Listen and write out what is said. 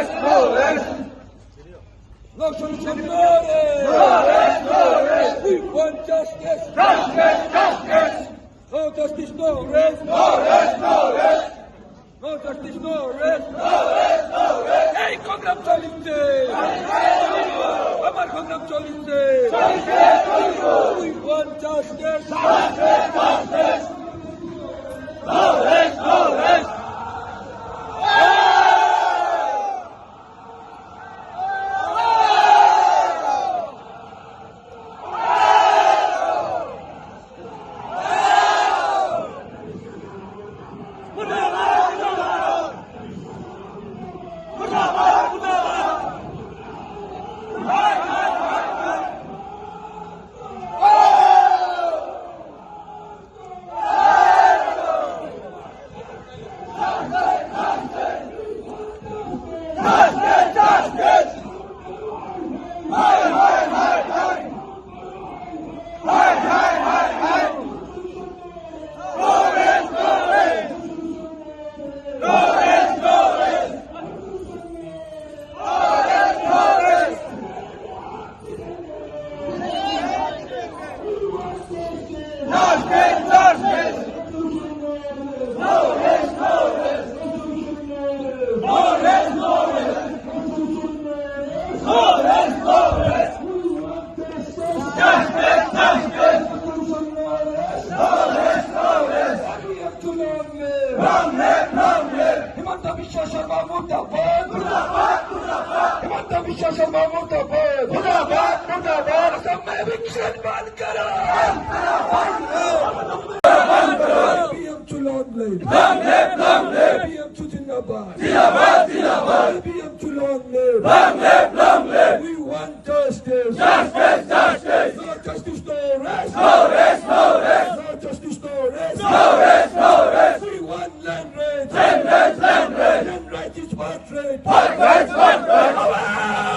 rest, no rest. No solution, no rest. No rest, no rest. We want justice. Justice, justice. No justice, no rest. No rest, no rest. No justice, no rest. No rest, no rest. এই সংগ্রাম চলিছে, আমার সংগ্রাম চলিছে। We want justice. Justice, justice. No rest, no rest. Himanta Biswa Sarma মুর্দাবাদ, মুর্দাবাদ, মুর্দাবাদ। হিমন্ত বিশ্ব শর্মা মুর্দাবাদ, মুর্দাবাদ, মুর্দাবাদ। আসাম এভিকশন বন্ধ করো, বন্ধ করো। BM to long live, Long live, long live. BM to জিন্দাবাদ, Zindabad, zindabad. BM to long live. Long live, long live. We want justice. Justice, justice. No justice, no rest. No rest, no rest. No justice, no rest. No rest, no rest. We want land rights. Land rights, land rights. Land rights is what right. What rights, what rights. Away!